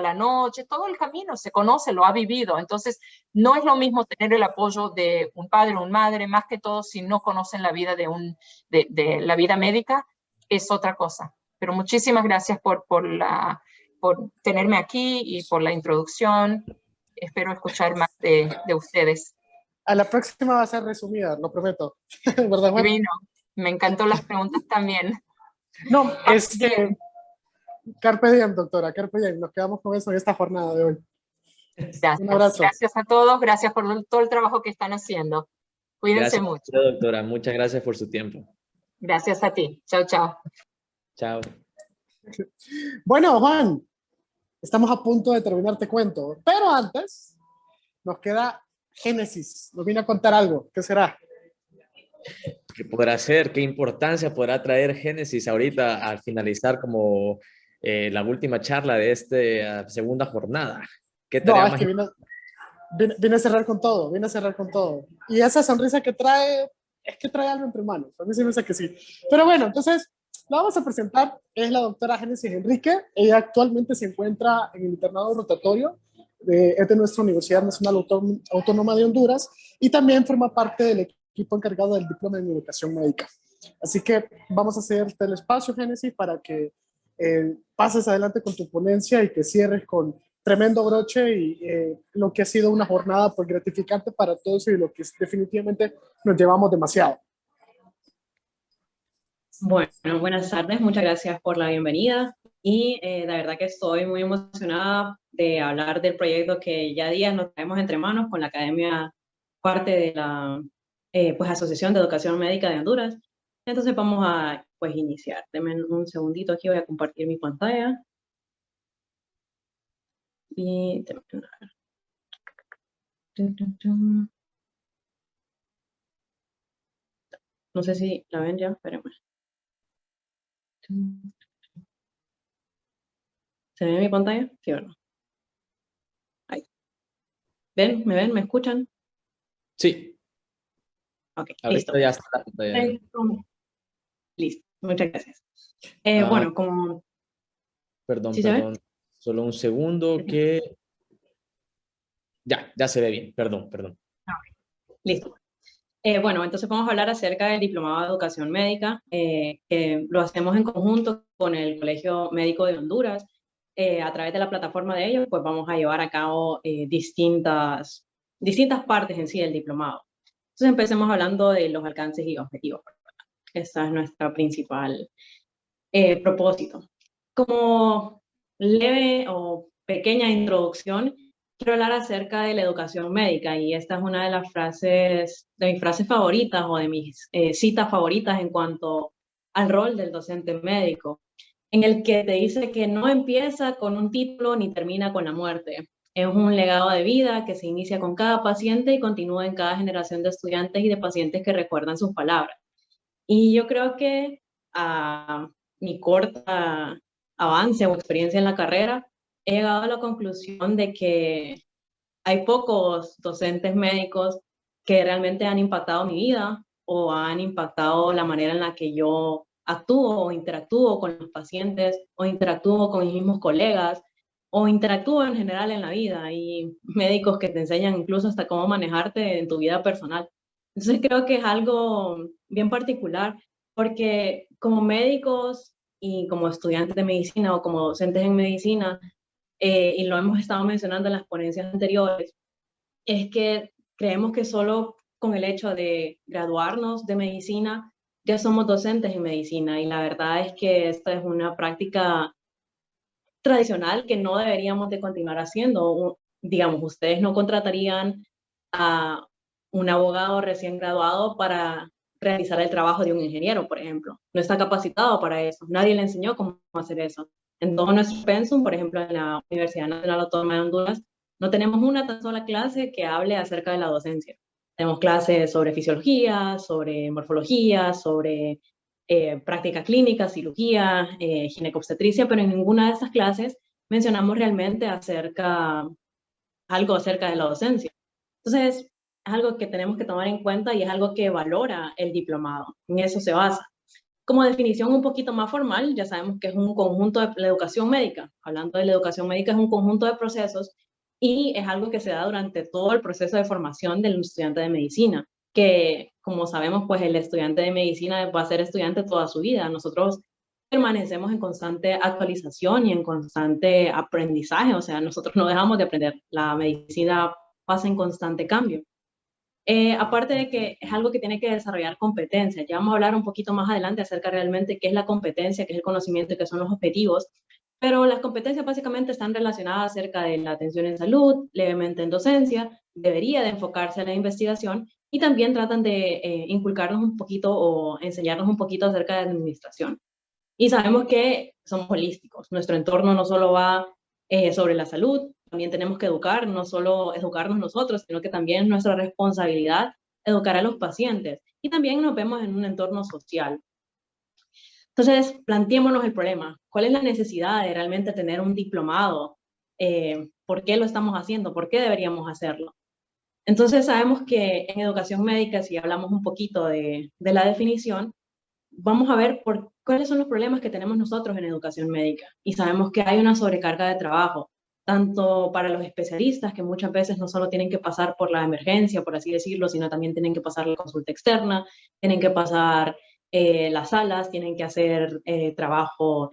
la noche, todo el camino, se conoce, lo ha vivido. Entonces, no es lo mismo tener el apoyo de un padre o una madre, más que todo si no conocen la vida de la vida médica, es otra cosa. Pero muchísimas gracias por tenerme aquí y por la introducción. Espero escuchar más de ustedes. A la próxima va a ser resumida, lo prometo. ¿Verdad, Juan? Divino. Me encantó las preguntas también. No, carpe diem, doctora, carpe diem. Nos quedamos con eso en esta jornada de hoy. Gracias. Un abrazo. Gracias a todos, gracias por todo el trabajo que están haciendo. Cuídense Gracias, mucho. doctora. Muchas gracias por su tiempo. Gracias a ti. Chao, chao. Chao. Bueno, Juan, estamos a punto de terminar, te cuento. Pero antes, nos queda Génesis. Nos vino a contar algo. ¿Qué será? ¿Qué podrá ser? ¿Qué importancia podrá traer Génesis ahorita al finalizar como la última charla de esta segunda jornada? ¿Qué tarea No, es que viene a cerrar con todo, viene a cerrar con todo. Y esa sonrisa que trae, es que trae algo entre manos. A mí sí me dice que sí. Pero bueno, entonces, la vamos a presentar. Es la doctora Génesis Enrique. Ella actualmente se encuentra en el internado rotatorio es de nuestra Universidad Nacional Autónoma de Honduras y también forma parte del equipo encargado del diploma en educación médica. Así que vamos a hacerte el espacio, Génesis, para que pases adelante con tu ponencia y que cierres con tremendo broche y lo que ha sido una jornada pues, gratificante para todos y lo que definitivamente nos llevamos demasiado. Bueno, buenas tardes, muchas gracias por la bienvenida y la verdad que estoy muy emocionada de hablar del proyecto que ya días nos traemos entre manos con la Academia, parte de la pues, Asociación de Educación Médica de Honduras. Entonces vamos a pues, iniciar. Denme un segundito aquí, voy a compartir mi pantalla. Y no sé si la ven ya, espérenme. ¿Se ve mi pantalla? Sí o no. Ahí. ¿Ven? ¿Me ven? ¿Me escuchan? Sí. Ok, ahorita listo. Ya está la pantalla. Listo, muchas gracias. Ah, Bueno, como... Perdón, ¿Sí se perdón. ve? Solo un segundo que... Ya se ve bien. Perdón. Listo. Bueno, entonces vamos a hablar acerca del Diplomado de Educación Médica, que lo hacemos en conjunto con el Colegio Médico de Honduras. A través de la plataforma de ellos, pues vamos a llevar a cabo distintas partes en sí del diplomado. Entonces empecemos hablando de los alcances y objetivos. Esa es nuestra principal propósito. Como leve o pequeña introducción, quiero hablar acerca de la educación médica y esta es una de mis frases favoritas o de mis citas favoritas en cuanto al rol del docente médico, en el que te dice que no empieza con un título ni termina con la muerte. Es un legado de vida que se inicia con cada paciente y continúa en cada generación de estudiantes y de pacientes que recuerdan sus palabras. Y yo creo que a mi corta avance o experiencia en la carrera, he llegado a la conclusión de que hay pocos docentes médicos que realmente han impactado mi vida o han impactado la manera en la que yo actúo o interactúo con los pacientes o interactúo con mis mismos colegas o interactúo en general en la vida. Y médicos que te enseñan incluso hasta cómo manejarte en tu vida personal. Entonces creo que es algo bien particular porque como médicos y como estudiantes de medicina o como docentes en medicina, y lo hemos estado mencionando en las ponencias anteriores, es que creemos que solo con el hecho de graduarnos de medicina ya somos docentes en medicina y la verdad es que esta es una práctica tradicional que no deberíamos de continuar haciendo. Digamos, ustedes no contratarían a un abogado recién graduado para realizar el trabajo de un ingeniero, por ejemplo. No está capacitado para eso. Nadie le enseñó cómo hacer eso. En todo nuestro pensum, por ejemplo, en la Universidad Nacional Autónoma de Honduras, no tenemos una tan sola clase que hable acerca de la docencia. Tenemos clases sobre fisiología, sobre morfología, sobre práctica clínica, cirugía, ginecobstetricia, pero en ninguna de estas clases mencionamos realmente algo acerca de la docencia. Entonces, es algo que tenemos que tomar en cuenta y es algo que valora el diplomado. En eso se basa. Como definición un poquito más formal, ya sabemos que es un conjunto de la educación médica. Hablando de la educación médica, es un conjunto de procesos y es algo que se da durante todo el proceso de formación del estudiante de medicina, que como sabemos, pues el estudiante de medicina va a ser estudiante toda su vida. Nosotros permanecemos en constante actualización y en constante aprendizaje, o sea, nosotros no dejamos de aprender. La medicina pasa en constante cambio. Aparte de que es algo que tiene que desarrollar competencias. Ya vamos a hablar un poquito más adelante acerca realmente qué es la competencia, qué es el conocimiento y qué son los objetivos. Pero las competencias básicamente están relacionadas acerca de la atención en salud, levemente en docencia, debería de enfocarse en la investigación y también tratan de inculcarnos un poquito o enseñarnos un poquito acerca de administración. Y sabemos que somos holísticos. Nuestro entorno no solo va sobre la salud, también tenemos que educar, no solo educarnos nosotros, sino que también es nuestra responsabilidad educar a los pacientes. Y también nos vemos en un entorno social. Entonces, planteémonos el problema. ¿Cuál es la necesidad de realmente tener un diplomado? ¿Por qué lo estamos haciendo? ¿Por qué deberíamos hacerlo? Entonces, sabemos que en educación médica, si hablamos un poquito de la definición, vamos a ver cuáles son los problemas que tenemos nosotros en educación médica. Y sabemos que hay una sobrecarga de trabajo, tanto para los especialistas, que muchas veces no solo tienen que pasar por la emergencia, por así decirlo, sino también tienen que pasar la consulta externa, tienen que pasar las salas, tienen que hacer trabajo,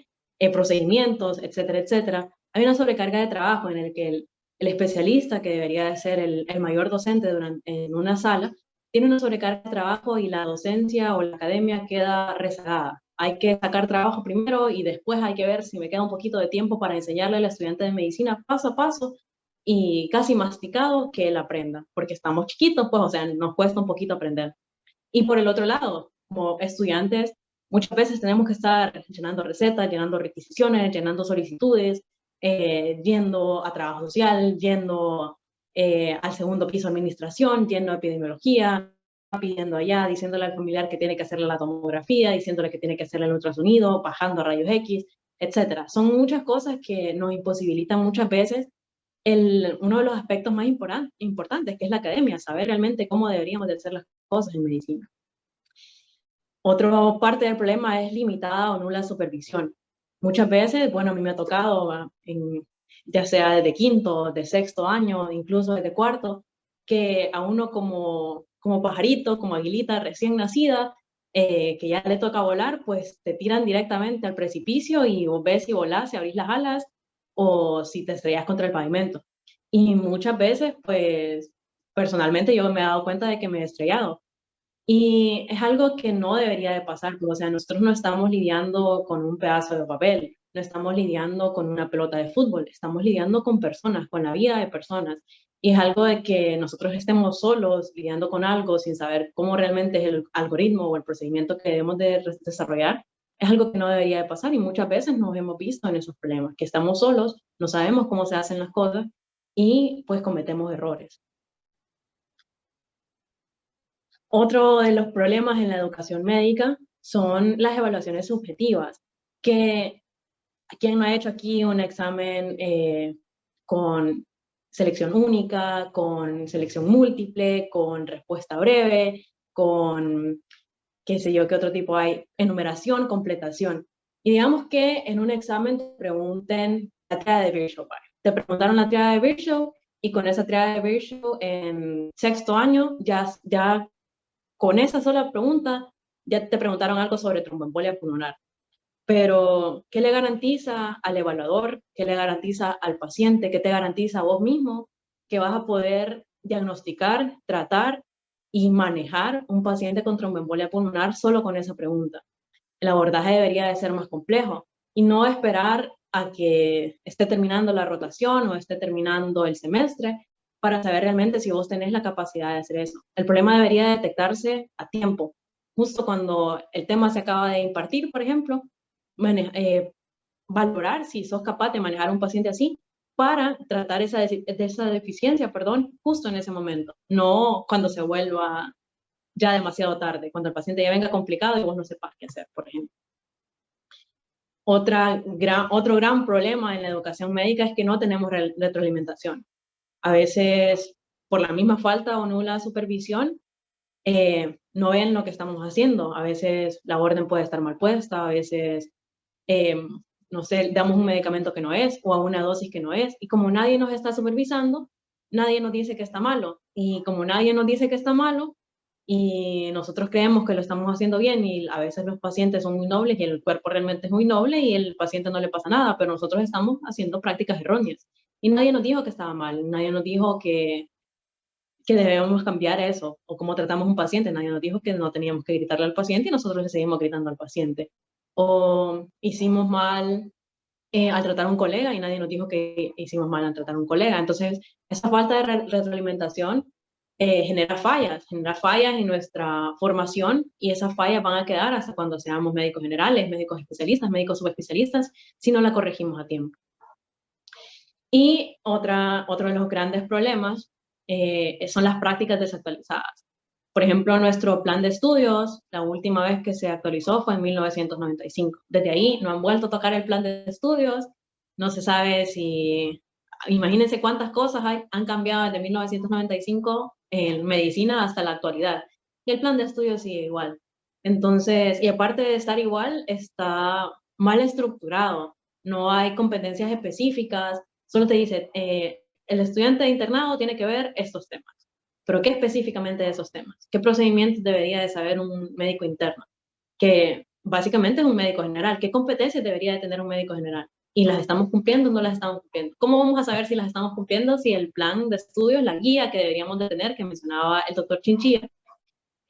procedimientos, etcétera, etcétera. Hay una sobrecarga de trabajo en el que el especialista, que debería de ser el mayor docente en una sala, tiene una sobrecarga de trabajo y la docencia o la academia queda rezagada. Hay que sacar trabajo primero y después hay que ver si me queda un poquito de tiempo para enseñarle al estudiante de medicina paso a paso y casi masticado que él aprenda, porque estamos chiquitos, pues, o sea, nos cuesta un poquito aprender. Y por el otro lado, como estudiantes, muchas veces tenemos que estar llenando recetas, llenando requisiciones, llenando solicitudes, yendo a trabajo social, yendo al segundo piso de administración, yendo a epidemiología, pidiendo allá, diciéndole al familiar que tiene que hacerle la tomografía, diciéndole que tiene que hacerle el ultrasonido, bajando a rayos X, etcétera. Son muchas cosas que nos imposibilitan muchas veces uno de los aspectos más importantes, que es la academia, saber realmente cómo deberíamos de hacer las cosas en medicina. Otra parte del problema es limitada o nula supervisión. Muchas veces, bueno, a mí me ha tocado, ya sea desde quinto, de sexto año, incluso desde cuarto, que a uno como pajarito, como aguilita recién nacida, que ya le toca volar, pues te tiran directamente al precipicio y vos ves si volás, si abrís las alas o si te estrellas contra el pavimento. Y muchas veces, pues, personalmente yo me he dado cuenta de que me he estrellado. Y es algo que no debería de pasar, o sea, nosotros no estamos lidiando con un pedazo de papel, no estamos lidiando con una pelota de fútbol, estamos lidiando con personas, con la vida de personas. Y es algo de que nosotros estemos solos lidiando con algo sin saber cómo realmente es el algoritmo o el procedimiento que debemos de desarrollar, es algo que no debería de pasar y muchas veces nos hemos visto en esos problemas, que estamos solos, no sabemos cómo se hacen las cosas y pues cometemos errores. Otro de los problemas en la educación médica son las evaluaciones subjetivas, que ¿quién no ha hecho aquí un examen con selección única, con selección múltiple, con respuesta breve, con qué sé yo, qué otro tipo hay, enumeración, completación? Y digamos que en un examen te pregunten la tríada de Virchow. Te preguntaron la tríada de Virchow y con esa tríada de Virchow en sexto año ya con esa sola pregunta ya te preguntaron algo sobre tromboembolia pulmonar. Pero, ¿qué le garantiza al evaluador? ¿Qué le garantiza al paciente? ¿Qué te garantiza a vos mismo que vas a poder diagnosticar, tratar y manejar un paciente con tromboembolia pulmonar solo con esa pregunta? El abordaje debería de ser más complejo y no esperar a que esté terminando la rotación o esté terminando el semestre para saber realmente si vos tenés la capacidad de hacer eso. El problema debería detectarse a tiempo, justo cuando el tema se acaba de impartir, por ejemplo, valorar si sos capaz de manejar a un paciente así para tratar esa deficiencia, justo en ese momento, no cuando se vuelva ya demasiado tarde, cuando el paciente ya venga complicado y vos no sepas qué hacer, por ejemplo. Otro gran problema en la educación médica es que no tenemos retroalimentación. A veces, por la misma falta o nula supervisión, no ven lo que estamos haciendo. A veces la orden puede estar mal puesta, a veces, no sé, damos un medicamento que no es o a una dosis que no es. Y como nadie nos está supervisando, nadie nos dice que está malo. Y como nadie nos dice que está malo, y nosotros creemos que lo estamos haciendo bien, y a veces los pacientes son muy nobles y el cuerpo realmente es muy noble y el paciente no le pasa nada, pero nosotros estamos haciendo prácticas erróneas. Y nadie nos dijo que estaba mal, nadie nos dijo que debemos cambiar eso, o cómo tratamos a un paciente, nadie nos dijo que no teníamos que gritarle al paciente y nosotros le seguimos gritando al paciente. O hicimos mal al tratar a un colega y nadie nos dijo que hicimos mal al tratar a un colega. Entonces, esa falta de retroalimentación genera fallas en nuestra formación, y esas fallas van a quedar hasta cuando seamos médicos generales, médicos especialistas, médicos subespecialistas, si no la corregimos a tiempo. Y otro de los grandes problemas son las prácticas desactualizadas. Por ejemplo, nuestro plan de estudios, la última vez que se actualizó fue en 1995. Desde ahí no han vuelto a tocar el plan de estudios, no se sabe si... Imagínense cuántas cosas han cambiado desde 1995 en medicina hasta la actualidad. Y el plan de estudios sigue igual. Entonces, y aparte de estar igual, está mal estructurado. No hay competencias específicas, solo te dice, el estudiante de internado tiene que ver estos temas. ¿Pero qué específicamente de esos temas? ¿Qué procedimientos debería de saber un médico interno? Que básicamente es un médico general. ¿Qué competencias debería de tener un médico general? ¿Y las estamos cumpliendo o no las estamos cumpliendo? ¿Cómo vamos a saber si las estamos cumpliendo si el plan de estudios, la guía que deberíamos de tener, que mencionaba el doctor Chinchilla,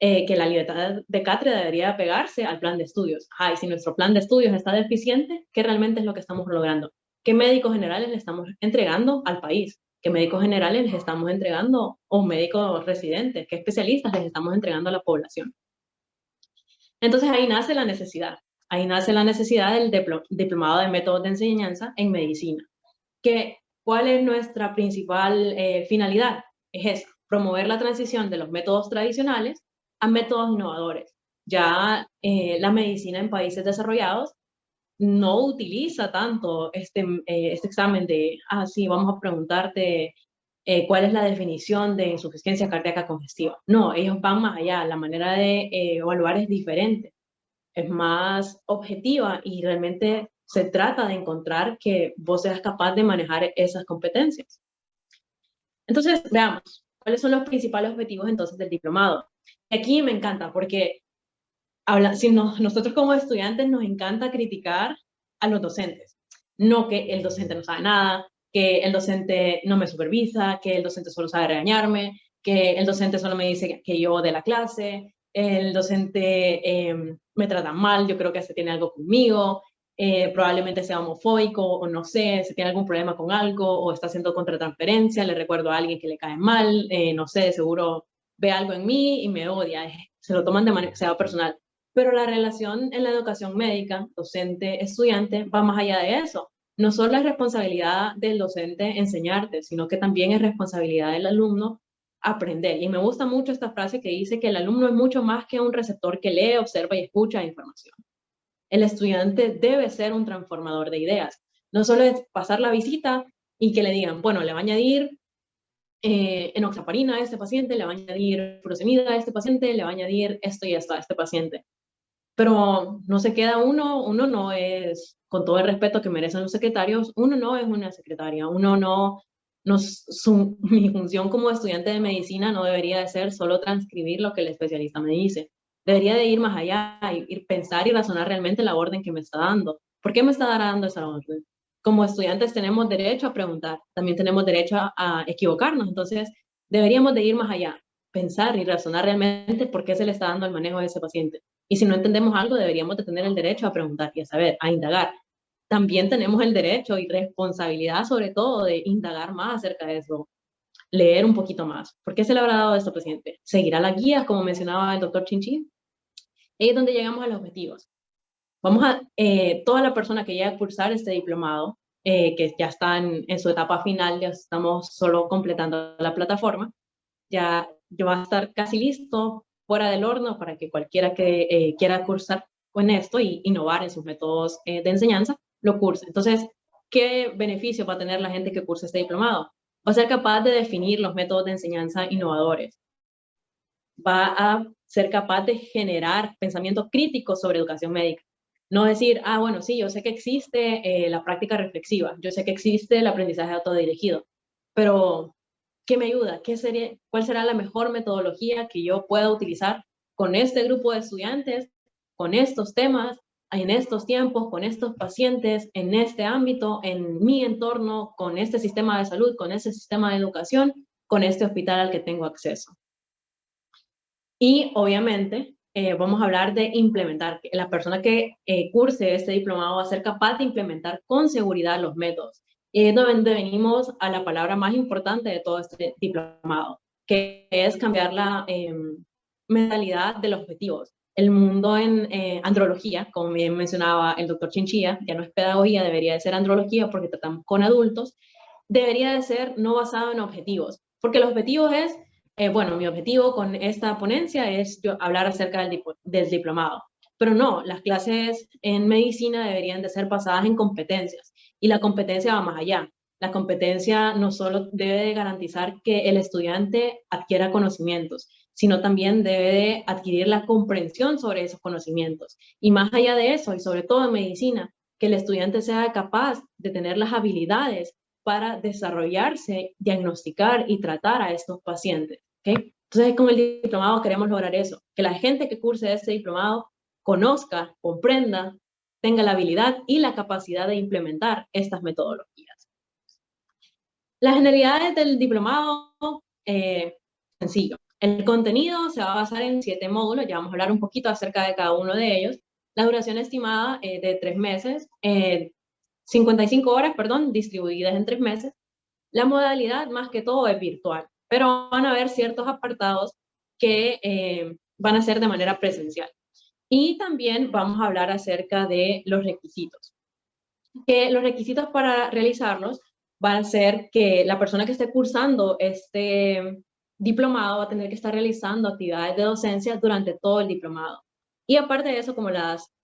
que la libertad de cátedra debería pegarse al plan de estudios? Y si nuestro plan de estudios está deficiente, ¿qué realmente es lo que estamos logrando? ¿Qué médicos generales le estamos entregando al país? ¿Qué médicos generales les estamos entregando, o médicos residentes, qué especialistas les estamos entregando a la población? Entonces ahí nace la necesidad. Ahí nace la necesidad del diplomado de métodos de enseñanza en medicina. ¿Cuál es nuestra principal finalidad? Es esa, promover la transición de los métodos tradicionales a métodos innovadores. Ya la medicina en países desarrollados no utiliza tanto este examen de, sí, vamos a preguntarte cuál es la definición de insuficiencia cardíaca congestiva. No, ellos van más allá, la manera de evaluar es diferente, es más objetiva, y realmente se trata de encontrar que vos seas capaz de manejar esas competencias. Entonces, veamos, ¿cuáles son los principales objetivos entonces del diplomado? Aquí me encanta porque nosotros como estudiantes nos encanta criticar a los docentes. No que el docente no sabe nada, que el docente no me supervisa, que el docente solo sabe regañarme, que el docente solo me dice que yo de la clase, el docente me trata mal, yo creo que se tiene algo conmigo, probablemente sea homofóbico, o no sé, se tiene algún problema con algo, o está haciendo contratransferencia, le recuerdo a alguien que le cae mal, no sé, seguro ve algo en mí y me odia, se lo toman de manera personal. Pero la relación en la educación médica, docente-estudiante, va más allá de eso. No solo es responsabilidad del docente enseñarte, sino que también es responsabilidad del alumno aprender. Y me gusta mucho esta frase que dice que el alumno es mucho más que un receptor que lee, observa y escucha información. El estudiante debe ser un transformador de ideas. No solo es pasar la visita y que le digan, bueno, le va a añadir enoxaparina a este paciente, le va a añadir furosemida a este paciente, le va a añadir esto y esto a este paciente. Pero no se queda uno no es, con todo el respeto que merecen los secretarios, uno no es una secretaria, mi función como estudiante de medicina no debería de ser solo transcribir lo que el especialista me dice. Debería de ir más allá, pensar y razonar realmente la orden que me está dando. ¿Por qué me está dando esa orden? Como estudiantes tenemos derecho a preguntar, también tenemos derecho a equivocarnos, entonces deberíamos de ir más allá, pensar y razonar realmente por qué se le está dando el manejo de ese paciente. Y si no entendemos algo, deberíamos de tener el derecho a preguntar y a saber, a indagar. También tenemos el derecho y responsabilidad, sobre todo, de indagar más acerca de eso, leer un poquito más. ¿Por qué se le habrá dado a este paciente? ¿Seguirá las guías, como mencionaba el doctor Chinchín? Ahí es donde llegamos a los objetivos. Toda la persona que llega a cursar este diplomado, que ya está en su etapa final, ya estamos solo completando la plataforma, ya va a estar casi listo, fuera del horno, para que cualquiera que quiera cursar con esto y innovar en sus métodos de enseñanza, lo curse. Entonces, ¿qué beneficio va a tener la gente que cursa este diplomado? Va a ser capaz de definir los métodos de enseñanza innovadores. va a ser capaz de generar pensamiento crítico sobre educación médica. No decir, ah, bueno, sí, yo sé que existe la práctica reflexiva, yo sé que existe el aprendizaje autodirigido, pero ¿qué me ayuda? ¿Cuál será la mejor metodología que yo pueda utilizar con este grupo de estudiantes, con estos temas, en estos tiempos, con estos pacientes, en este ámbito, en mi entorno, con este sistema de salud, con este sistema de educación, con este hospital al que tengo acceso? Y obviamente vamos a hablar de implementar. La persona que curse este diplomado va a ser capaz de implementar con seguridad los métodos. Y es donde venimos a la palabra más importante de todo este diplomado, que es cambiar la mentalidad de los objetivos. El mundo en andrología, como bien mencionaba el doctor Chinchilla, ya no es pedagogía, debería de ser andrología porque tratamos con adultos, debería de ser no basado en objetivos, porque los objetivos es bueno, mi objetivo con esta ponencia es hablar acerca del diplomado, pero no, las clases en medicina deberían de ser basadas en competencias y la competencia va más allá. La competencia no solo debe de garantizar que el estudiante adquiera conocimientos, sino también debe de adquirir la comprensión sobre esos conocimientos. Y más allá de eso, y sobre todo en medicina, que el estudiante sea capaz de tener las habilidades para desarrollarse, diagnosticar y tratar a estos pacientes. ¿Okay? Entonces, con el diplomado queremos lograr eso, que la gente que curse este diplomado conozca, comprenda, tenga la habilidad y la capacidad de implementar estas metodologías. Las generalidades del diplomado, sencillo. El contenido se va a basar en 7 módulos, ya vamos a hablar un poquito acerca de cada uno de ellos. La duración estimada de 3 meses, 55 horas, perdón, distribuidas en 3 meses. La modalidad más que todo es virtual, pero van a haber ciertos apartados que van a ser de manera presencial. Y también vamos a hablar acerca de los requisitos. Que los requisitos para realizarlos van a ser que la persona que esté cursando este diplomado va a tener que estar realizando actividades de docencia durante todo el diplomado. Y aparte de eso, como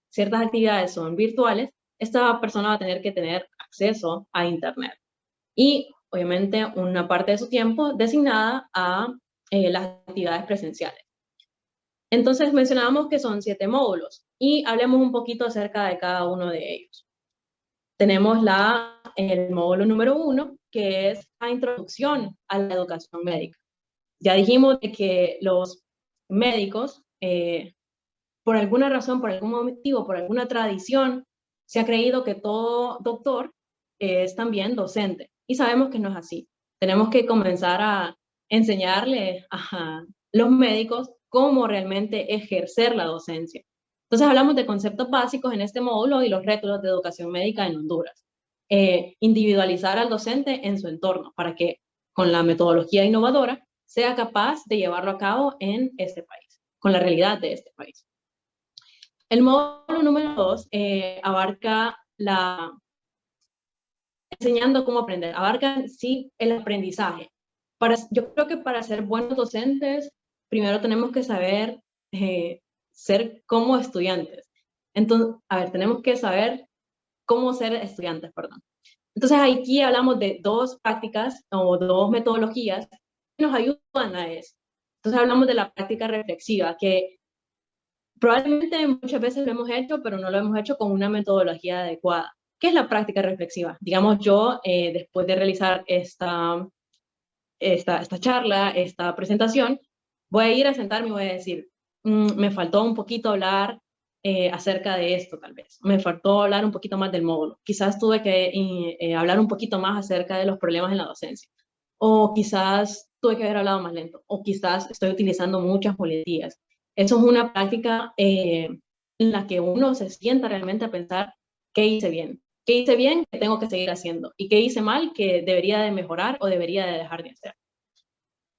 ciertas actividades son virtuales, esta persona va a tener que tener acceso a Internet. Y obviamente una parte de su tiempo designada a las actividades presenciales. Entonces mencionábamos que son 7 módulos y hablemos un poquito acerca de cada uno de ellos. Tenemos el módulo número 1, que es la introducción a la educación médica. Ya dijimos de que los médicos, por alguna razón, por algún motivo, por alguna tradición, se ha creído que todo doctor es también docente. Y sabemos que no es así. Tenemos que comenzar a enseñarle a los médicos cómo realmente ejercer la docencia. Entonces hablamos de conceptos básicos en este módulo y los retos de educación médica en Honduras. Individualizar al docente en su entorno para que con la metodología innovadora sea capaz de llevarlo a cabo en este país, con la realidad de este país. El módulo número 2 abarca enseñando cómo aprender, abarca sí el aprendizaje. Yo creo que para ser buenos docentes, primero tenemos que saber ser como estudiantes. Entonces, tenemos que saber cómo ser estudiantes, perdón. Entonces, aquí hablamos de 2 prácticas o 2 metodologías que nos ayudan a eso. Entonces, hablamos de la práctica reflexiva, que probablemente muchas veces lo hemos hecho, pero no lo hemos hecho con una metodología adecuada. ¿Qué es la práctica reflexiva? Digamos, yo, después de realizar esta charla, esta presentación, voy a ir a sentarme y voy a decir, me faltó un poquito hablar acerca de esto, tal vez. Me faltó hablar un poquito más del módulo. Quizás tuve que hablar un poquito más acerca de los problemas en la docencia. O quizás tuve que haber hablado más lento. O quizás estoy utilizando muchas muletillas. Eso es una práctica en la que uno se sienta realmente a pensar qué hice bien. ¿Qué hice bien? ¿Qué tengo que seguir haciendo? ¿Y qué hice mal? ¿Que debería de mejorar o debería de dejar de hacer?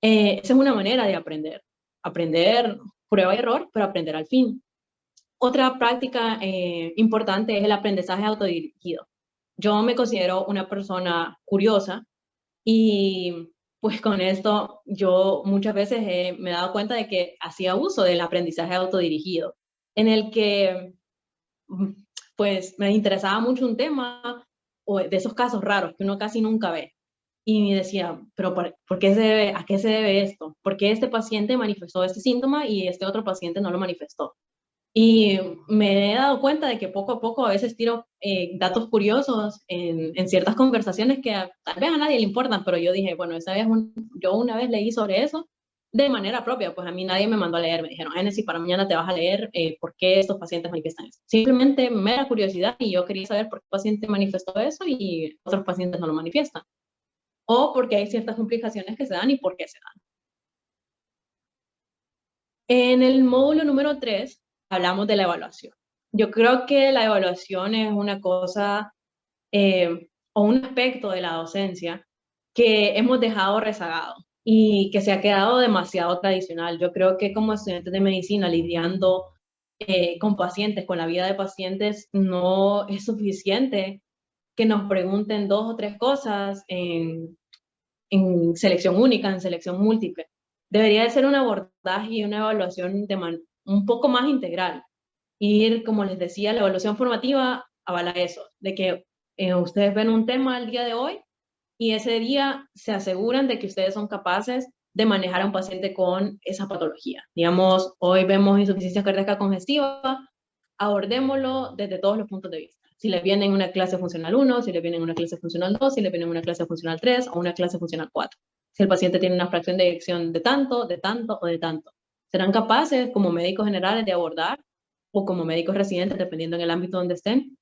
Esa es una manera de aprender. Aprender prueba y error, pero aprender al fin. Otra práctica importante es el aprendizaje autodirigido. Yo me considero una persona curiosa y pues con esto yo muchas veces me he dado cuenta de que hacía uso del aprendizaje autodirigido, en el que pues me interesaba mucho un tema o de esos casos raros que uno casi nunca ve. y decía, pero ¿por qué se debe, a qué se debe esto? ¿Por qué este paciente manifestó este síntoma y este otro paciente no lo manifestó? Y me he dado cuenta de que poco a poco a veces tiro datos curiosos en ciertas conversaciones que tal vez a nadie le importan, pero yo dije, bueno, yo una vez leí sobre eso de manera propia, pues a mí nadie me mandó a leer, me dijeron, Génesis, para mañana te vas a leer por qué estos pacientes manifiestan eso. Simplemente mera curiosidad y yo quería saber por qué el paciente manifestó eso y otros pacientes no lo manifiestan. O porque hay ciertas complicaciones que se dan y por qué se dan. En el módulo número 3 hablamos de la evaluación. Yo creo que la evaluación es una cosa o un aspecto de la docencia que hemos dejado rezagado y que se ha quedado demasiado tradicional. Yo creo que como estudiantes de medicina lidiando con pacientes, con la vida de pacientes, no es suficiente que nos pregunten 2 o 3 cosas en selección única, en selección múltiple. Debería de ser un abordaje y una evaluación un poco más integral. Ir, como les decía, la evaluación formativa avala eso, de que ustedes ven un tema el día de hoy y ese día se aseguran de que ustedes son capaces de manejar a un paciente con esa patología. Digamos, hoy vemos insuficiencia cardíaca congestiva, abordémoslo desde todos los puntos de vista. Si le viene en una clase funcional 1, si le viene en una clase funcional 2, si le viene en una clase funcional 3 o una clase funcional 4. Si el paciente tiene una fracción de eyección de tanto, de tanto o de tanto. ¿Serán capaces como médicos generales de abordar o como médicos residentes, dependiendo en el ámbito donde estén,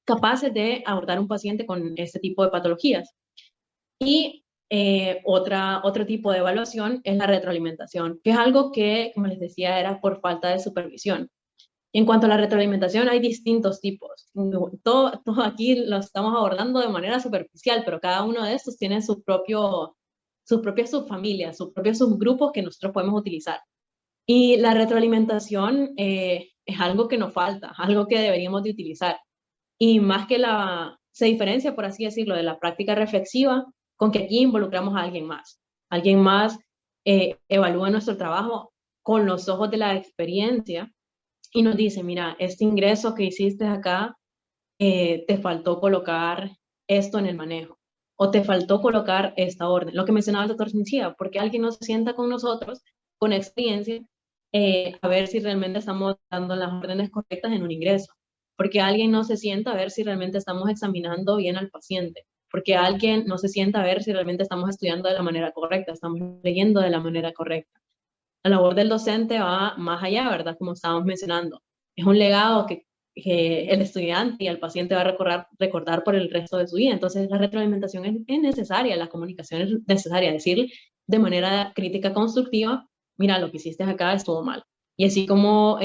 capaces de abordar un paciente con este tipo de patologías? Y otro tipo de evaluación es la retroalimentación, que es algo que, como les decía, era por falta de supervisión. En cuanto a la retroalimentación, hay distintos tipos. Todo aquí lo estamos abordando de manera superficial, pero cada uno de estos tiene sus propias subfamilias, sus propios subgrupos que nosotros podemos utilizar. Y la retroalimentación es algo que nos falta, algo que deberíamos de utilizar. Y más que se diferencia, por así decirlo, de la práctica reflexiva, con que aquí involucramos a alguien más. Alguien más evalúa nuestro trabajo con los ojos de la experiencia y nos dice, mira, este ingreso que hiciste acá, te faltó colocar esto en el manejo, o te faltó colocar esta orden. Lo que mencionaba el doctor Chinchilla, porque alguien no se sienta con nosotros, con experiencia, a ver si realmente estamos dando las órdenes correctas en un ingreso. Porque alguien no se sienta a ver si realmente estamos examinando bien al paciente. Porque alguien no se sienta a ver si realmente estamos estudiando de la manera correcta, estamos leyendo de la manera correcta. La labor del docente va más allá, ¿verdad? Como estábamos mencionando. Es un legado que el estudiante y el paciente va a recordar por el resto de su vida. Entonces, la retroalimentación es necesaria, la comunicación es necesaria. Decir de manera crítica constructiva, mira, lo que hiciste acá estuvo mal. Y así como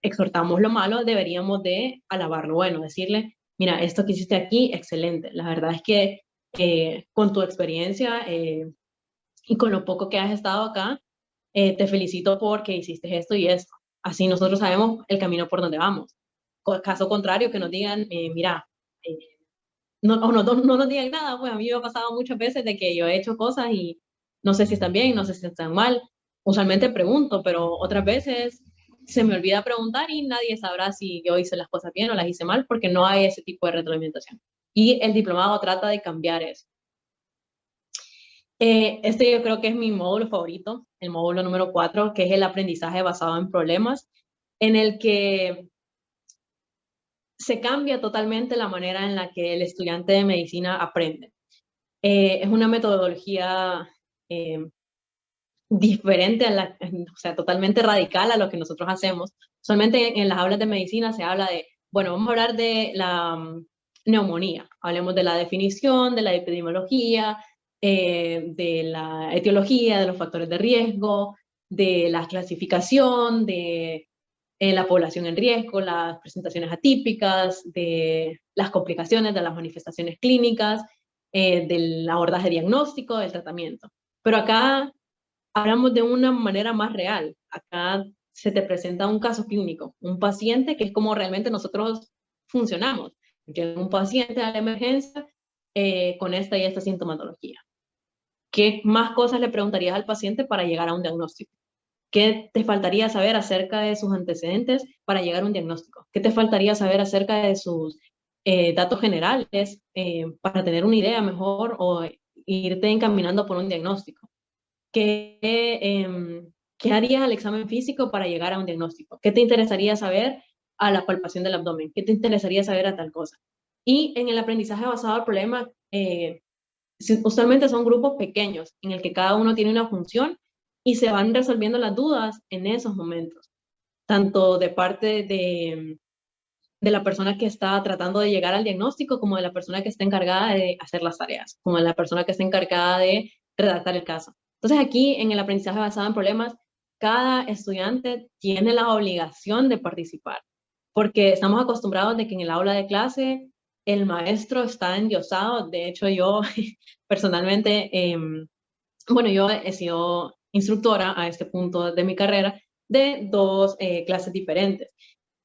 exhortamos lo malo, deberíamos de alabar lo bueno, decirle, mira, esto que hiciste aquí, excelente. La verdad es que con tu experiencia y con lo poco que has estado acá, te felicito porque hiciste esto y esto. Así nosotros sabemos el camino por donde vamos. Caso contrario, que nos digan, mira, no nos digan nada, pues a mí me ha pasado muchas veces de que yo he hecho cosas y no sé si están bien, no sé si están mal. Usualmente pregunto, pero otras veces se me olvida preguntar y nadie sabrá si yo hice las cosas bien o las hice mal porque no hay ese tipo de retroalimentación. Y el diplomado trata de cambiar eso. Este yo creo que es mi módulo favorito, el módulo número 4, que es el aprendizaje basado en problemas, en el que se cambia totalmente la manera en la que el estudiante de medicina aprende. Es una metodología diferente, o sea, totalmente radical a lo que nosotros hacemos. Solamente en las aulas de medicina se habla de, bueno, vamos a hablar de la neumonía, hablemos de la definición, de la epidemiología, de la etiología, de los factores de riesgo, de la clasificación, de la población en riesgo, las presentaciones atípicas, de las complicaciones, de las manifestaciones clínicas, del abordaje diagnóstico, del tratamiento. Pero acá hablamos de una manera más real. Acá se te presenta un caso clínico, un paciente que es como realmente nosotros funcionamos. Que un paciente a la emergencia con esta y esta sintomatología. ¿Qué más cosas le preguntarías al paciente para llegar a un diagnóstico? ¿Qué te faltaría saber acerca de sus antecedentes para llegar a un diagnóstico? ¿Qué te faltaría saber acerca de sus datos generales para tener una idea mejor o irte encaminando por un diagnóstico. ¿Qué harías al examen físico para llegar a un diagnóstico? ¿Qué te interesaría saber a la palpación del abdomen? ¿Qué te interesaría saber a tal cosa? Y en el aprendizaje basado al problema, usualmente son grupos pequeños en el que cada uno tiene una función y se van resolviendo las dudas en esos momentos, tanto de parte de la persona que está tratando de llegar al diagnóstico, como de la persona que está encargada de hacer las tareas, como de la persona que está encargada de redactar el caso. Entonces aquí en el aprendizaje basado en problemas, cada estudiante tiene la obligación de participar, porque estamos acostumbrados de que en el aula de clase el maestro está endiosado. De hecho, yo personalmente, bueno, yo he sido instructora a este punto de mi carrera de 2 clases diferentes.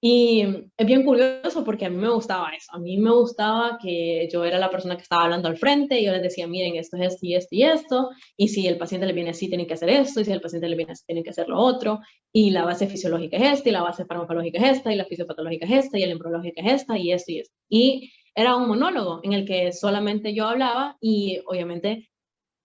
Y es bien curioso porque a mí me gustaba eso. A mí me gustaba que yo era la persona que estaba hablando al frente y yo les decía, miren, esto es esto y esto y esto. Y si el paciente le viene así, tienen que hacer esto. Y si el paciente le viene así, tienen que hacer lo otro. Y la base fisiológica es esta, y la base farmacológica es esta, y la fisiopatológica es esta, y la embriológica es esta, y esto y esto. Y era un monólogo en el que solamente yo hablaba y obviamente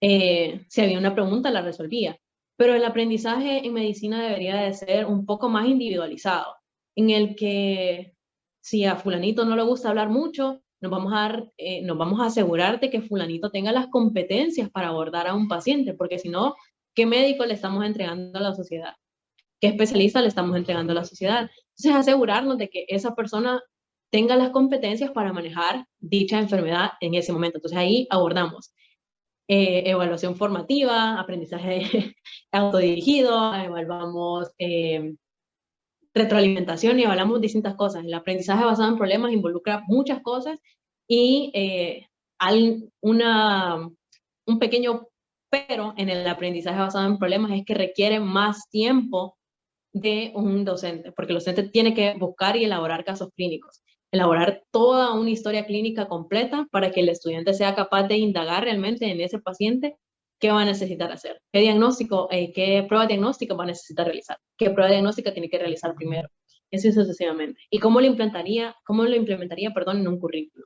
si había una pregunta la resolvía. Pero el aprendizaje en medicina debería de ser un poco más individualizado, en el que si a fulanito no le gusta hablar mucho, nos vamos a asegurar de que fulanito tenga las competencias para abordar a un paciente, porque si no, ¿qué médico le estamos entregando a la sociedad? ¿Qué especialista le estamos entregando a la sociedad? Entonces, asegurarnos de que esa persona tenga las competencias para manejar dicha enfermedad en ese momento. Entonces, ahí abordamos evaluación formativa, aprendizaje autodirigido, evaluamos retroalimentación y evaluamos distintas cosas. El aprendizaje basado en problemas involucra muchas cosas y hay un pequeño pero en el aprendizaje basado en problemas es que requiere más tiempo de un docente, porque el docente tiene que buscar y elaborar casos clínicos, elaborar toda una historia clínica completa para que el estudiante sea capaz de indagar realmente en ese paciente qué va a necesitar hacer, qué diagnóstico, qué prueba diagnóstica va a necesitar realizar, qué prueba diagnóstica tiene que realizar primero, y así sucesivamente. ¿Y cómo lo implementaría, en un currículo?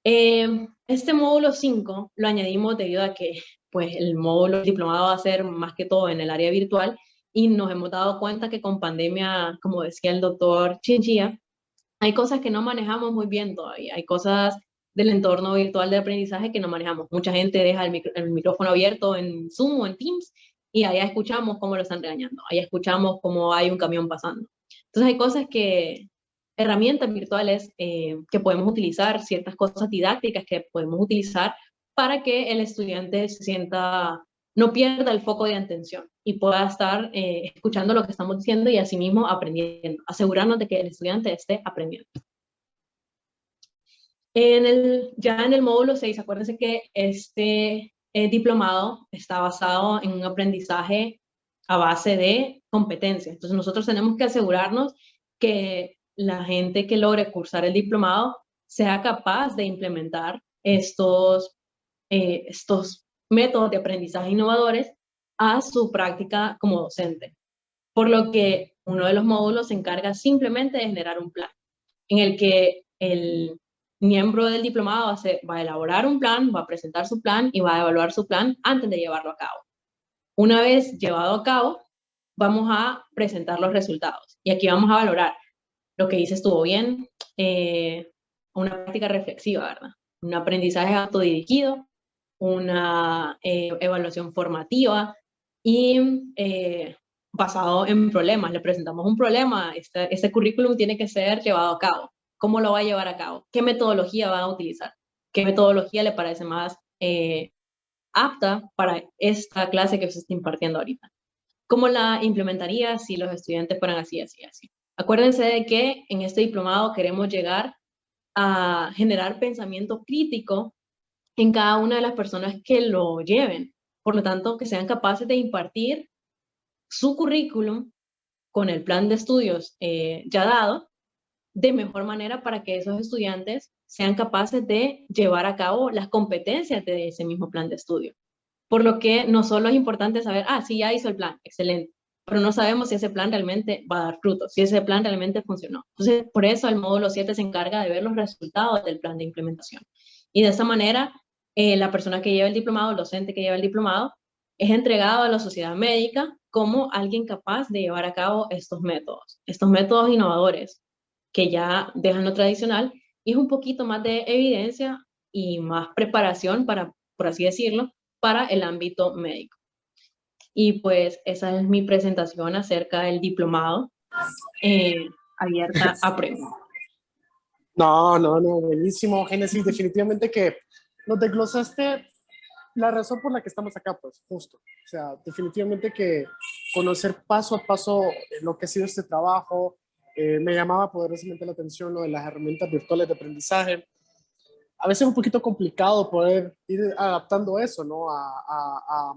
Este módulo 5 lo añadimos debido a que pues, el módulo diplomado va a ser más que todo en el área virtual y nos hemos dado cuenta que con pandemia, como decía el doctor Chinchilla, hay cosas que no manejamos muy bien todavía, hay cosas del entorno virtual de aprendizaje que no manejamos. Mucha gente deja el micrófono abierto en Zoom o en Teams y allá escuchamos cómo lo están regañando, allá escuchamos cómo hay un camión pasando. Entonces hay cosas herramientas virtuales que podemos utilizar, ciertas cosas didácticas que podemos utilizar para que el estudiante se sienta, no pierda el foco de atención y pueda estar escuchando lo que estamos diciendo y asimismo aprendiendo, asegurarnos de que el estudiante esté aprendiendo. Ya en el módulo 6, acuérdense que este diplomado está basado en un aprendizaje a base de competencias. Entonces nosotros tenemos que asegurarnos que la gente que logre cursar el diplomado sea capaz de implementar estos métodos de aprendizaje innovadores a su práctica como docente. Por lo que uno de los módulos se encarga simplemente de generar un plan, en el que el miembro del diplomado va a elaborar un plan, va a presentar su plan y va a evaluar su plan antes de llevarlo a cabo. Una vez llevado a cabo, vamos a presentar los resultados. Y aquí vamos a valorar lo que hice estuvo bien, una práctica reflexiva, ¿verdad? Un aprendizaje autodirigido, una evaluación formativa y basado en problemas. Le presentamos un problema, este currículum tiene que ser llevado a cabo. ¿Cómo lo va a llevar a cabo? ¿Qué metodología va a utilizar? ¿Qué metodología le parece más apta para esta clase que se está impartiendo ahorita? ¿Cómo la implementaría si los estudiantes fueran así, así, así? Acuérdense de que en este diplomado queremos llegar a generar pensamiento crítico en cada una de las personas que lo lleven. Por lo tanto, que sean capaces de impartir su currículum con el plan de estudios ya dado de mejor manera para que esos estudiantes sean capaces de llevar a cabo las competencias de ese mismo plan de estudio. Por lo que no solo es importante saber, sí, ya hizo el plan, excelente, pero no sabemos si ese plan realmente va a dar frutos, si ese plan realmente funcionó. Entonces, por eso el módulo 7 se encarga de ver los resultados del plan de implementación. Y de esa manera, la persona que lleva el diplomado, el docente que lleva el diplomado, es entregado a la sociedad médica como alguien capaz de llevar a cabo estos métodos innovadores que ya dejan lo tradicional, y es un poquito más de evidencia y más preparación para, por así decirlo, para el ámbito médico. Y pues esa es mi presentación acerca del diplomado, abierta a preguntas. No, buenísimo, Génesis, definitivamente que nos desglosaste la razón por la que estamos acá, pues, justo. O sea, definitivamente que conocer paso a paso lo que ha sido este trabajo, me llamaba poderosamente la atención lo de las herramientas virtuales de aprendizaje. A veces es un poquito complicado poder ir adaptando eso, ¿no? A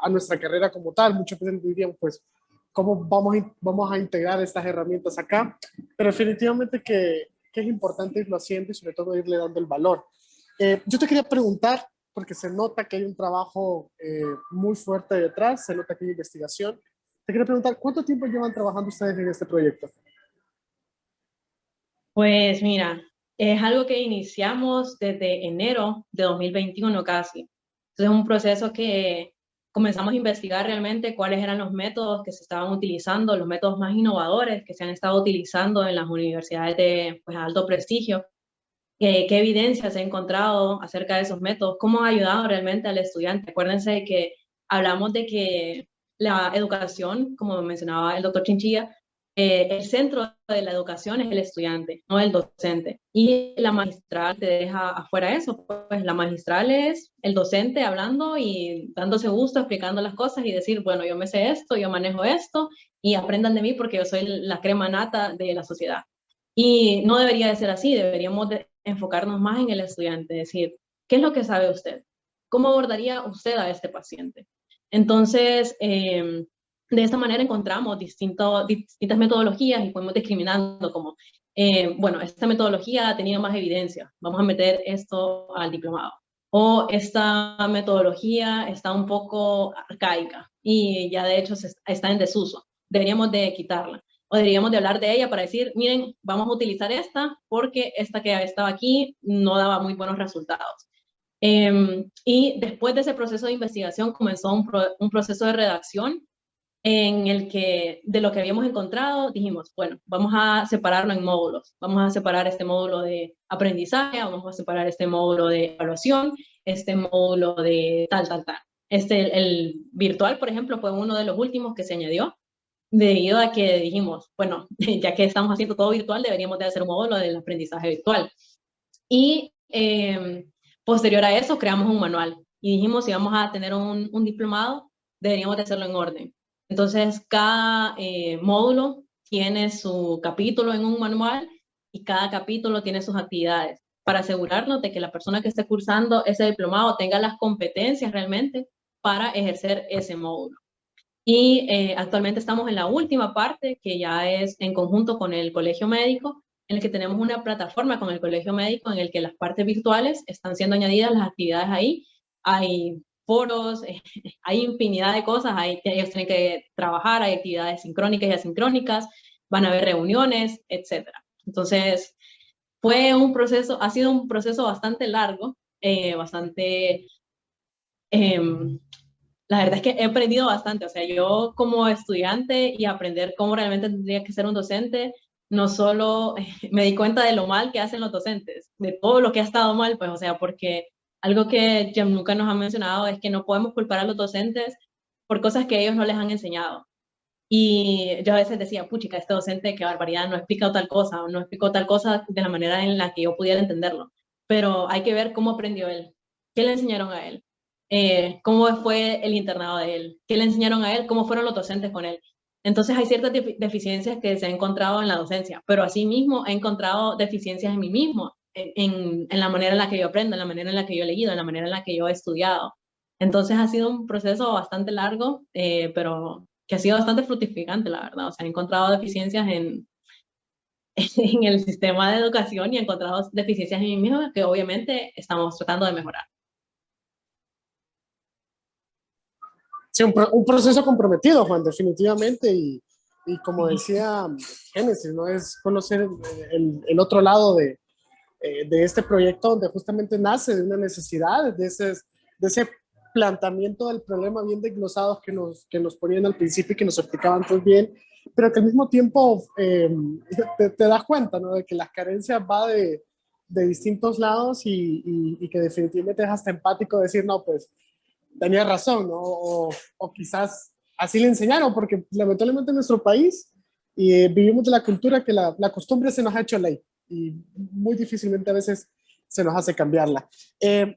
nuestra carrera como tal. Muchos veces dirían, pues, ¿cómo vamos a integrar estas herramientas acá? Pero definitivamente que es importante irlo haciendo y sobre todo irle dando el valor. Yo te quería preguntar, porque se nota que hay un trabajo muy fuerte detrás, se nota que hay investigación. Te quería preguntar, ¿cuánto tiempo llevan trabajando ustedes en este proyecto? Pues mira, es algo que iniciamos desde enero de 2021 casi. Entonces es un proceso que comenzamos a investigar realmente cuáles eran los métodos que se estaban utilizando, los métodos más innovadores que se han estado utilizando en las universidades de pues, alto prestigio, qué evidencia se ha encontrado acerca de esos métodos, cómo ha ayudado realmente al estudiante. Acuérdense de que hablamos de que la educación, como mencionaba el doctor Chinchilla, el centro de la educación es el estudiante, no el docente. Y la magistral te deja afuera eso, pues la magistral es el docente hablando y dándose gusto, explicando las cosas y decir, bueno, yo me sé esto, yo manejo esto y aprendan de mí porque yo soy la crema nata de la sociedad. Y no debería de ser así, deberíamos de enfocarnos más en el estudiante, decir, ¿qué es lo que sabe usted? ¿Cómo abordaría usted a este paciente? Entonces, de esta manera encontramos distintas metodologías y fuimos discriminando como, bueno, esta metodología ha tenido más evidencia, vamos a meter esto al diplomado. O esta metodología está un poco arcaica y ya de hecho está en desuso, deberíamos de quitarla. O deberíamos de hablar de ella para decir, miren, vamos a utilizar esta porque esta que estaba aquí no daba muy buenos resultados. Y después de ese proceso de investigación comenzó un proceso de redacción en el que de lo que habíamos encontrado dijimos, bueno, vamos a separarlo en módulos, vamos a separar este módulo de aprendizaje, vamos a separar este módulo de evaluación, este módulo de tal. El virtual, por ejemplo, fue uno de los últimos que se añadió, debido a que dijimos, bueno, ya que estamos haciendo todo virtual, deberíamos de hacer un módulo del aprendizaje virtual. Y posterior a eso, creamos un manual. Y dijimos, si vamos a tener un diplomado, deberíamos de hacerlo en orden. Entonces, cada módulo tiene su capítulo en un manual y cada capítulo tiene sus actividades para asegurarnos de que la persona que esté cursando ese diplomado tenga las competencias realmente para ejercer ese módulo. Y actualmente estamos en la última parte, que ya es en conjunto con el Colegio Médico, en el que tenemos una plataforma con el Colegio Médico en el que las partes virtuales están siendo añadidas las actividades ahí. Hay foros, hay infinidad de cosas, ellos tienen que trabajar, hay actividades sincrónicas y asincrónicas, van a haber reuniones, etc. Entonces, ha sido un proceso bastante largo, bastante... la verdad es que he aprendido bastante, o sea, yo como estudiante y aprender cómo realmente tendría que ser un docente, no solo me di cuenta de lo mal que hacen los docentes, de todo lo que ha estado mal, pues, o sea, porque algo que Gianluca nos ha mencionado es que no podemos culpar a los docentes por cosas que ellos no les han enseñado. Y yo a veces decía, puchica, este docente, qué barbaridad, no explicó tal cosa, o no explicó tal cosa de la manera en la que yo pudiera entenderlo. Pero hay que ver cómo aprendió él, qué le enseñaron a él. Cómo fue el internado de él, qué le enseñaron a él, cómo fueron los docentes con él. Entonces hay ciertas deficiencias que se han encontrado en la docencia, pero asimismo he encontrado deficiencias en mí mismo, en la manera en la que yo aprendo, en la manera en la que yo he leído, en la manera en la que yo he estudiado. Entonces ha sido un proceso bastante largo, pero que ha sido bastante fructificante, la verdad. O sea, he encontrado deficiencias en el sistema de educación y he encontrado deficiencias en mí mismo que obviamente estamos tratando de mejorar. Sí, un proceso comprometido, Juan, definitivamente, y como decía Génesis, ¿no? Es conocer el otro lado de este proyecto donde justamente nace de una necesidad, de ese planteamiento del problema bien desglosados que nos ponían al principio y que nos explicaban muy bien, pero que al mismo tiempo te das cuenta, ¿no? De que las carencias va de distintos lados y que definitivamente es hasta empático decir, no, pues tenía razón, ¿no? O quizás así le enseñaron, porque lamentablemente en nuestro país vivimos de la cultura que la costumbre se nos ha hecho ley y muy difícilmente a veces se nos hace cambiarla.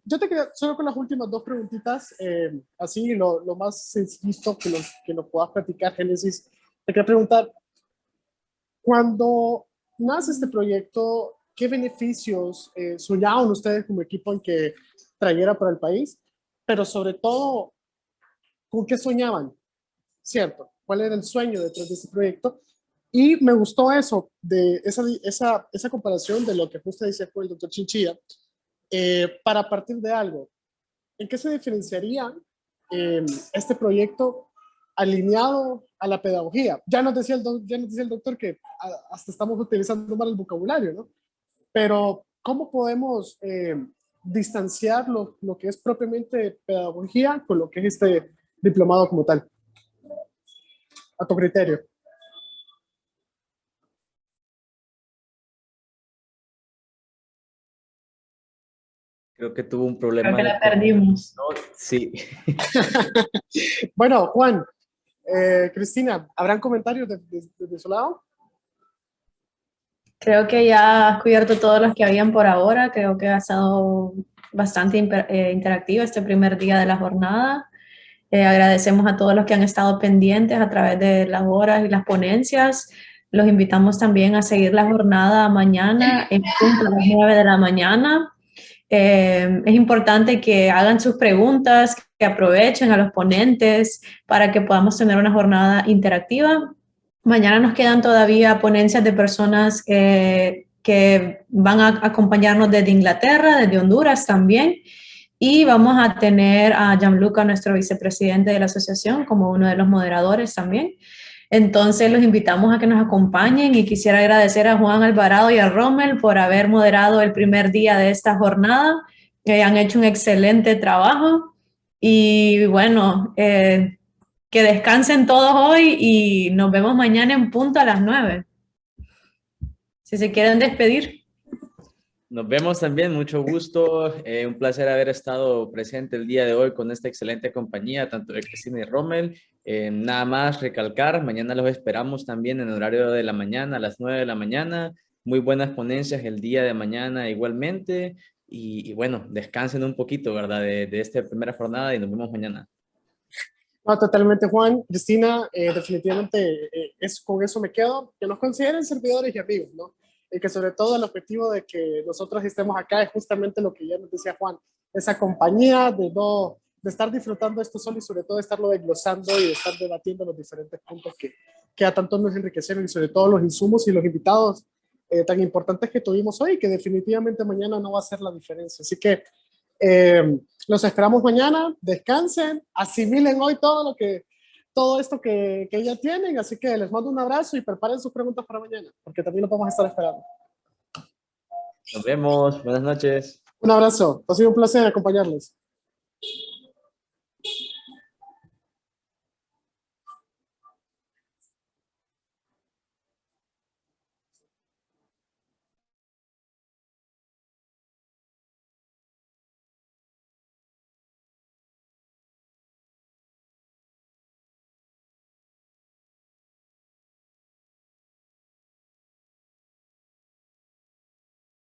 Yo te quería, solo con las últimas dos preguntitas, así lo más sencillo que nos puedas platicar, Génesis, te quería preguntar, cuando nace este proyecto, ¿qué beneficios soñaban ustedes como equipo en que trayera para el país? Pero sobre todo, ¿con qué soñaban? ¿Cierto? ¿Cuál era el sueño detrás de ese proyecto? Y me gustó eso, de esa comparación de lo que justo decía con el doctor Chinchilla, para partir de algo. ¿En qué se diferenciaría este proyecto alineado a la pedagogía? Ya nos decía el doctor que hasta estamos utilizando mal el vocabulario, ¿no? Pero, ¿cómo podemos distanciar lo que es propiamente pedagogía con lo que es este diplomado como tal? A tu criterio. Creo que tuvo un Creo problema que de la perdimos. conexión. Sí. Bueno, Juan, Cristina, ¿habrán comentarios de su lado? Creo que ya has cubierto todos los que habían por ahora. Creo que ha estado bastante interactivo este primer día de la jornada. Agradecemos a todos los que han estado pendientes a través de las horas y las ponencias. Los invitamos también a seguir la jornada mañana en punto a las 9 de la mañana. Es importante que hagan sus preguntas, que aprovechen a los ponentes para que podamos tener una jornada interactiva. Mañana nos quedan todavía ponencias de personas que van a acompañarnos desde Inglaterra, desde Honduras también. Y vamos a tener a Gianluca, nuestro vicepresidente de la asociación, como uno de los moderadores también. Entonces los invitamos a que nos acompañen y quisiera agradecer a Juan Alvarado y a Rommel por haber moderado el primer día de esta jornada. Han hecho un excelente trabajo y bueno, que descansen todos hoy y nos vemos mañana en punto a las 9. Si se quieren despedir. Nos vemos también, mucho gusto, un placer haber estado presente el día de hoy con esta excelente compañía, tanto de Cristina y Rommel. Nada más recalcar, mañana los esperamos también en horario de la mañana, a las 9 de la mañana. Muy buenas ponencias el día de mañana igualmente. Y bueno, descansen un poquito, ¿verdad? De esta primera jornada y nos vemos mañana. No, totalmente, Juan. Cristina, definitivamente con eso me quedo. Que nos consideren servidores y amigos, ¿no? Y que sobre todo el objetivo de que nosotros estemos acá es justamente lo que ya nos decía Juan, esa compañía de estar disfrutando esto solo y sobre todo de estarlo desglosando y de estar debatiendo los diferentes puntos que a tanto nos enriquecieron y sobre todo los insumos y los invitados tan importantes que tuvimos hoy, que definitivamente mañana no va a ser la diferencia. Así que los esperamos mañana, descansen, asimilen hoy todo esto que ya tienen, así que les mando un abrazo y preparen sus preguntas para mañana, porque también nos vamos a estar esperando. Nos vemos, buenas noches. Un abrazo, ha sido un placer acompañarles.